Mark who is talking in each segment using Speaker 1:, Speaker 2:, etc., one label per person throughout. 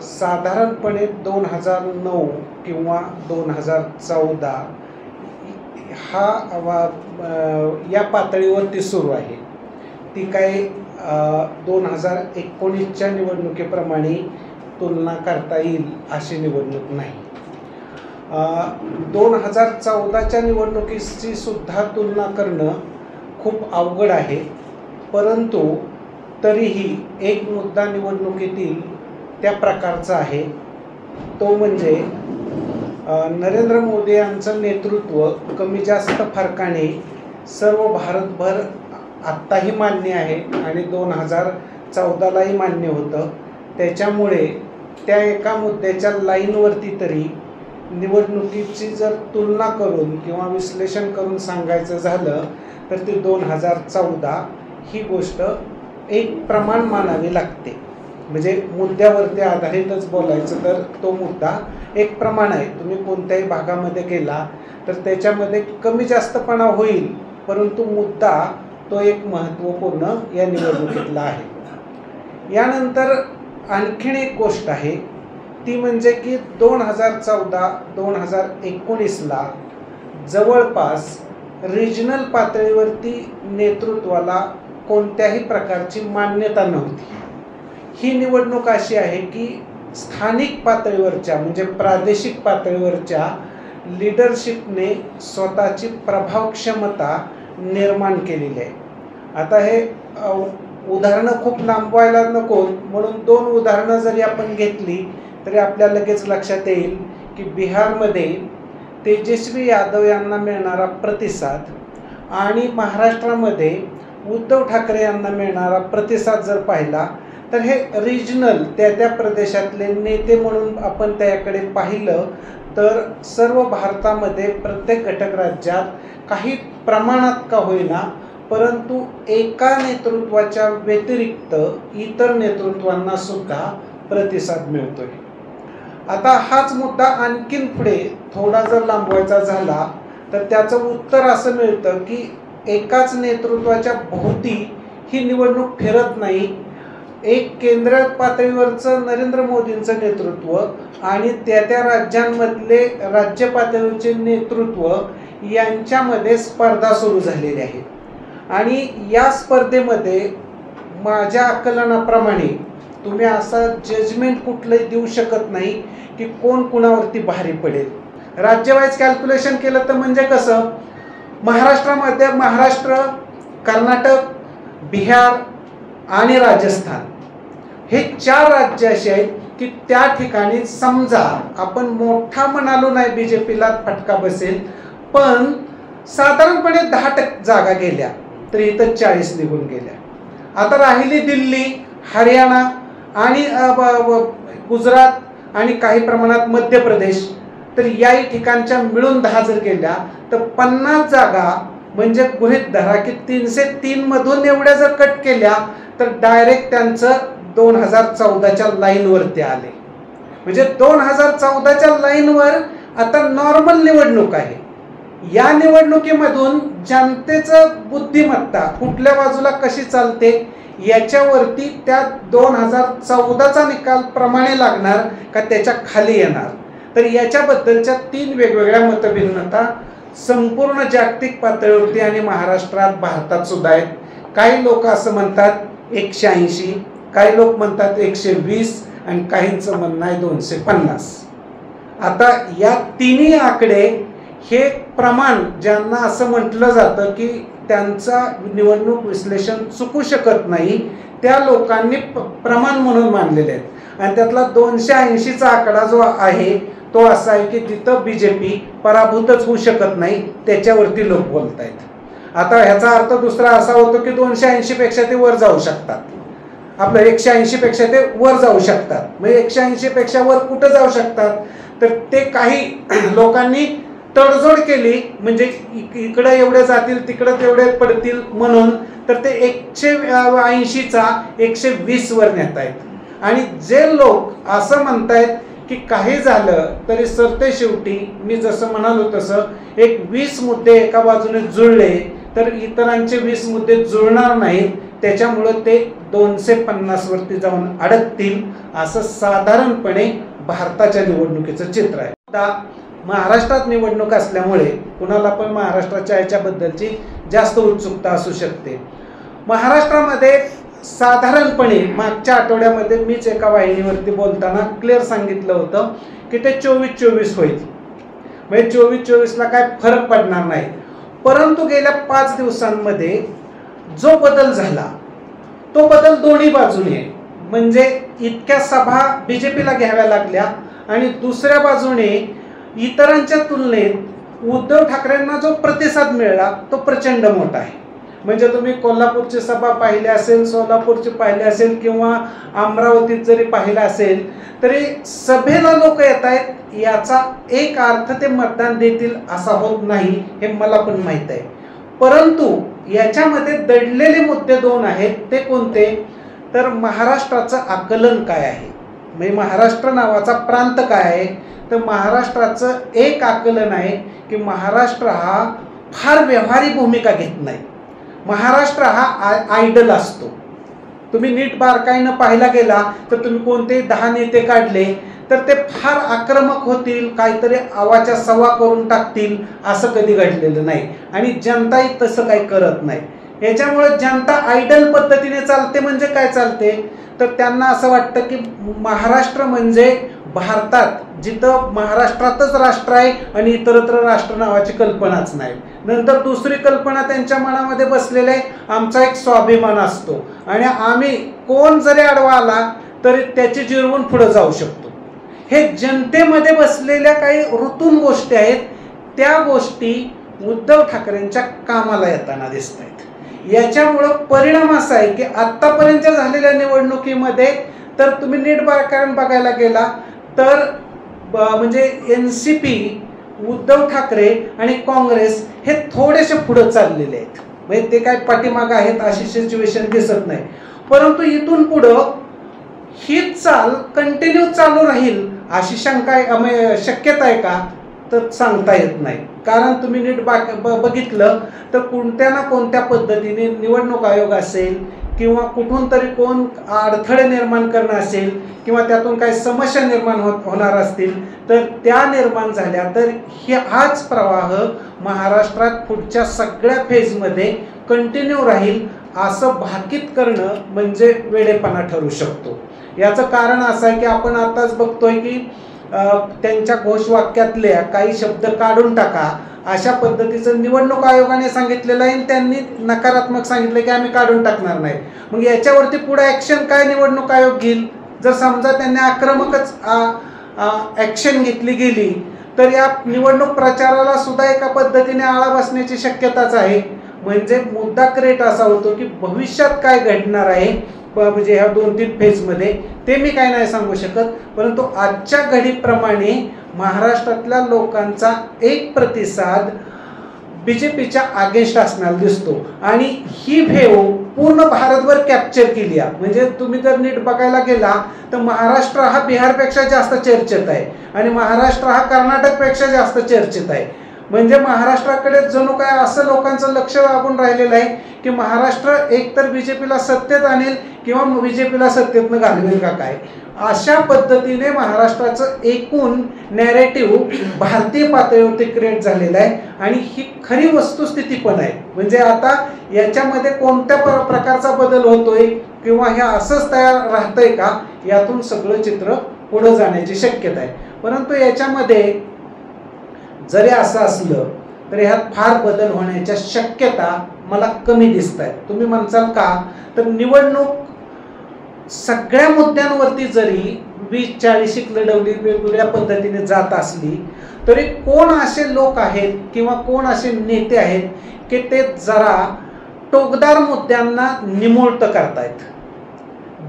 Speaker 1: साधारणपणे 2009 किंवा 2014 या पातळीवरती सुरू आहे. ती काही 2019च्या निवडणुकीप्रमाणे तुलना करता येईल अशी निवडणूक नाही. 2014च्या निवडणुकीची सुद्धा तुलना करणं खूप अवघड आहे. परंतु तरीही एक मुद्दा निवडणुकीतील त्या प्रकारचा आहे, तो म्हणजे नरेंद्र मोदी यांचं नेतृत्व कमी जास्त फरकाने सर्व भारतभर आत्ताही मान्य आहे आणि 2014लाही मान्य होतं. त्याच्यामुळे त्या एका मुद्द्याच्या लाईनवरती तरी निवडणुकीची जर तुलना करून किंवा विश्लेषण करून सांगायचं झालं तर ती 2014 ही गोष्ट एक प्रमाण मानावी लागते. म्हणजे मुद्द्यावरती आधारितच बोलायचं तर तो मुद्दा एक प्रमाण आहे. तुम्ही कोणत्याही भागामध्ये गेला तर त्याच्यामध्ये कमी जास्तपणा होईल, परंतु मुद्दा तो एक महत्त्वपूर्ण या निवडणुकीतला आहे. यानंतर आणखीन एक गोष्ट आहे, ती म्हणजे की 2014-2019ला जवळपास रिजनल पातळीवरती नेतृत्वाला कोणत्याही प्रकारची मान्यता नव्हती. ही निवडणूक अशी आहे की स्थानिक पातळीवरच्या म्हणजे प्रादेशिक पातळीवरच्या लीडरशिपने स्वतःची प्रभाव क्षमता निर्माण केलेली आहे. आता हे उदाहरणं खूप लांबवायला नको म्हणून 2 उदाहरणं जरी आपण घेतली तरी आपल्या लगेच लक्षात येईल की बिहारमध्ये तेजस्वी यादव यांना मिळणारा प्रतिसाद आणि महाराष्ट्रामध्ये उद्धव ठाकरे यांना मिळणारा प्रतिसाद जर पाहिला तर हे रिजनल त्या प्रदेशातले नेते म्हणून आपण त्याकडे पाहिलं तर सर्व भारतामध्ये प्रत्येक घटक राज्यात काही प्रमाणात का होईना परंतु एका नेतृत्वाच्या व्यतिरिक्त इतर नेतृत्वांना सुद्धा प्रतिसाद मिळतोय. आता हाच मुद्दा आणखीन पुढे थोडा जर लांबवायचा झाला तर त्याचं उत्तर असं मिळतं की एकाच नेतृत्वाच्या भोवती ही निवडणूक फिरत नाही. एक केंद्र पातळीवरचं नरेंद्र मोदींचं नेतृत्व आणि त्या राज्यांमधले राज्य पातळीवरचे नेतृत्व यांच्यामध्ये स्पर्धा सुरू झालेली आहे. आणि या स्पर्धेमध्ये माझ्या आकलनाप्रमाणे तुम्ही असं जजमेंट कुठलंही देऊ शकत नाही की कोण कुणावरती भारी पडेल. राज्यवाईज कॅल्क्युलेशन केलं तर म्हणजे कसं, महाराष्ट्रामध्ये महाराष्ट्र, कर्नाटक, बिहार आणि राजस्थान हे 4 राज्य असे आहेत की त्या ठिकाणी समजा आपण मोठा म्हणालो नाही BJPला फटका बसेल, पण साधारणपणे 10% जागा गेल्या तर इथं 40 निघून गेल्या. आता राहिली दिल्ली, हरियाणा आणि गुजरात आणि काही प्रमाणात मध्य प्रदेश, तर याही ठिकाणच्या मिळून 10 जर गेल्या तर 50 जागा म्हणजे गृहीत धरा की 303 मधून एवढ्या जर कट केल्या तर डायरेक्ट त्यांचं 2014च्या लाईनवरती आले. म्हणजे 2014च्या लाईनवर आता नॉर्मल निवडणूक आहे. या निवडणुकीमधून जनतेचं बुद्धिमत्ता कुठल्या बाजूला कशी चालते याच्यावरती त्या 2014चा निकाल प्रमाणे लागणार का त्याच्या खाली येणार. तर याच्याबद्दलच्या 3 वेगवेगळ्या मतभिन्नता संपूर्ण जागतिक पातळीवरती आणि महाराष्ट्रात, भारतात सुद्धा आहेत. काही लोक असं म्हणतात 180, काही लोक म्हणतात 120 आणि काहींचं म्हणणं आहे 250. आता या तिन्ही आकडे हे प्रमाण ज्यांना असं म्हटलं जातं की त्यांचा निवडणूक विश्लेषण चुकू शकत नाही त्या लोकांनी प्रमाण म्हणून मानलेले आहेत. आणि त्यातला 280चा आकडा जो आहे तो असा आहे की जिथं BJP पराभूतच होऊ शकत नाही त्याच्यावरती लोक बोलत आहेत. आता ह्याचा अर्थ दुसरा असा होतो की 280 पेक्षा ते वर जाऊ शकतात, आपलं 180 पेक्षा ते वर जाऊ शकतात. म्हणजे 180 पेक्षा वर कुठं जाऊ शकतात तर ते काही लोकांनी तडजोड केली म्हणजे इकडं एवढे जातील तिकडं तेवढे पडतील म्हणून तर ते 180चा 120 वर नेत आहेत. आणि जे लोक असं म्हणतायत की काही झालं तरी सरते शेवटी मी जसं म्हणालो तसं एक 20 मुद्दे एका बाजूने जुळले तर इतरांचे 20 मुद्दे जुळणार नाहीत त्याच्यामुळं ते 250 वरती जाऊन अडकतील असं साधारणपणे भारताच्या निवडणुकीचं चित्र आहे. आता महाराष्ट्रात निवडणूक असल्यामुळे कुणाला पण महाराष्ट्राच्या याच्याबद्दलची जास्त उत्सुकता असू शकते. महाराष्ट्रामध्ये साधारणपणे मागच्या आठवड्यामध्ये मीच एका वाहिनीवरती बोलताना क्लिअर सांगितलं होतं की ते 24-24 होईल, म्हणजे 24-24ला काय फरक पडणार नाही. परंतु गेल्या 5 दिवसांमध्ये जो बदल झाला तो बदल दोन्ही बाजूने आहे. म्हणजे इतक्या सभा बीजेपीला घ्याव्या लागल्या आणि दुसऱ्या बाजूने इतरांच्या तुलनेत उद्धव ठाकरेंना जो प्रतिसाद मिळाला तो प्रचंड मोठा आहे. म्हणजे तुम्ही कोल्हापूरची सभा पाहिली असेल, सोलापूरची पाहिली असेल किंवा अमरावतीत जरी पाहिलं असेल तरी सभेला लोक येत आहेत, याचा एक अर्थ ते मतदान देतील असा होत नाही, हे मला पण माहीत आहे. परंतु याच्यामध्ये दडलेले मुद्दे दोन आहेत. ते कोणते? तर महाराष्ट्राचं आकलन काय आहे, म्हणजे महाराष्ट्र नावाचा प्रांत काय आहे. तर महाराष्ट्राचं एक आकलन आहे की महाराष्ट्र हा फार व्यवहारी भूमिका घेत नाही. महाराष्ट्र हा आयडल असतो. तुम्ही नीट बारकाईनं पाहायला गेला तर तुम्ही कोणते 10 नेते काढले तर ते फार आक्रमक होतील, काहीतरी आवाच्या सवा करून टाकतील, असं कधी घडलेलं नाही. आणि जनताही तसं काही करत नाही. याच्यामुळे जनता आयडल पद्धतीने चालते. म्हणजे काय चालते? तर त्यांना असं वाटतं की महाराष्ट्र म्हणजे भारतात, जिथं महाराष्ट्रातच राष्ट्र आहे आणि इतरत्र राष्ट्र नावाची कल्पनाच नाही. नंतर दुसरी कल्पना त्यांच्या मनामध्ये बसलेली आहे, आमचा एक स्वाभिमान असतो आणि आम्ही कोण जरी आडवा आला तरी त्याची जिरवून पुढे जाऊ शकतो. हे जनतेमध्ये बसलेल्या काही ऋतून गोष्टी आहेत. त्या गोष्टी उद्धव ठाकरेंच्या कामाला येताना दिसत आहेत. याच्यामुळं परिणाम असा आहे की आत्तापर्यंत झालेल्या निवडणुकीमध्ये तर तुम्ही नीट बारकाईने बघायला गेला तर म्हणजे NCP, उद्धव ठाकरे आणि काँग्रेस हे थोडेसे पुढे चाललेले आहेत. म्हणजे ते काय पाठीमागं आहेत अशी सिच्युएशन दिसत नाही. परंतु इथून पुढं हीच चाल कंटिन्यू चालू राहील अशी शक्यता आहे का? तर सांगता येत नाही. कारण तुम्ही नीट बघितलं तर कोणत्या ना कोणत्या पद्धतीने निवडणूक आयोग असेल किंवा कुठून तरी कोण अडथळे निर्माण करणं असेल किंवा त्यातून काही समस्या निर्माण होणार असतील तर त्या निर्माण झाल्या तर हाच प्रवाह महाराष्ट्रात पुढच्या सगळ्या फेजमध्ये कंटिन्यू राहील असं भाकीत करणं म्हणजे वेडेपणा ठरू शकतो. याचं कारण असं आहे की आपण आताच बघतोय की त्यांच्या घोषवाक्यातल्या काही शब्द काढून टाका अशा पद्धतीचं निवडणूक आयोगाने सांगितलेलं आहे. त्यांनी नकारात्मक सांगितलं की आम्ही काढून टाकणार नाही. मग याच्यावरती पुढे ॲक्शन काय निवडणूक आयोग घेईल? जर समजा त्यांनी आक्रमकच ॲक्शन घेतली गेली तर या निवडणूक प्रचाराला सुद्धा एका पद्धतीने आळा बसण्याची शक्यताच आहे. म्हणजे मुद्दा क्रिएट असा होतो की भविष्यात काय घडणार आहे म्हणजे ह्या 2-3 फेजमध्ये ते मी काय नाही सांगू शकत. परंतु आजच्या घडीप्रमाणे महाराष्ट्रातल्या लोकांचा एक प्रतिसाद बीजेपीच्या अगेन्स्ट असणार दिसतो आणि ही भेव पूर्ण भारतभर कॅप्चर केली आहे. म्हणजे तुम्ही जर नीट बघायला गेला तर महाराष्ट्र हा बिहारपेक्षा जास्त चर्चेत आहे आणि महाराष्ट्र हा कर्नाटकपेक्षा जास्त चर्चेत आहे. म्हणजे महाराष्ट्राकडे जणू काय असं लोकांचं लक्ष लागून राहिलेलं आहे की महाराष्ट्र एकतर बीजेपीला सत्तेत आणेल किंवा बीजेपीला सत्तेतनं घालवेल का काय, अशा पद्धतीने महाराष्ट्राचं एकूण नॅरेटिव्ह भारतीय पातळीवरती क्रिएट झालेलं आहे आणि ही खरी वस्तुस्थिती पण आहे. म्हणजे आता याच्यामध्ये कोणत्या प्रकारचा बदल होतोय किंवा हे असंच तयार राहतंय का, यातून सगळं चित्र पुढे जाण्याची शक्यता आहे. परंतु याच्यामध्ये जरी असं असलं तरी ह्यात फार बदल होण्याच्या शक्यता मला कमी दिसत आहेत. तुम्ही म्हणसाल का? तर निवडणूक सगळ्या मुद्द्यांवरती जरी 20-40 लढवली वेगवेगळ्या पद्धतीने जात असली तरी कोण असे लोक आहेत किंवा कोण असे नेते आहेत की ते जरा टोकदार मुद्द्यांना निमुळत करतायत.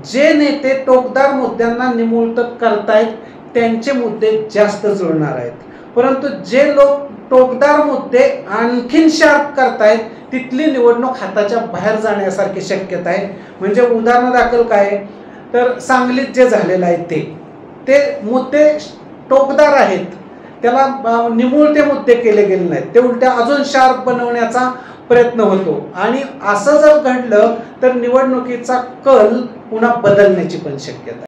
Speaker 1: जे नेते टोकदार मुद्द्यांना निमुळत करतायत त्यांचे मुद्दे जास्त जुळणार आहेत. परंतु जे लोक टोकदार मुद्दे आणखीन शार्प करतायत तिथली निवडणूक हाताच्या बाहेर जाण्यासारखी शक्यता आहे. म्हणजे उदाहरण दाखल काय तर सांगलीत जे झालेलं आहे ते मुद्दे टोकदार आहेत, त्याला निमुळते मुद्दे केले गेले नाहीत, ते उलट्या अजून शार्प बनवण्याचा प्रयत्न होतो आणि असं जर घडलं तर निवडणुकीचा कल पुन्हा बदलण्याची पण शक्यता आहे.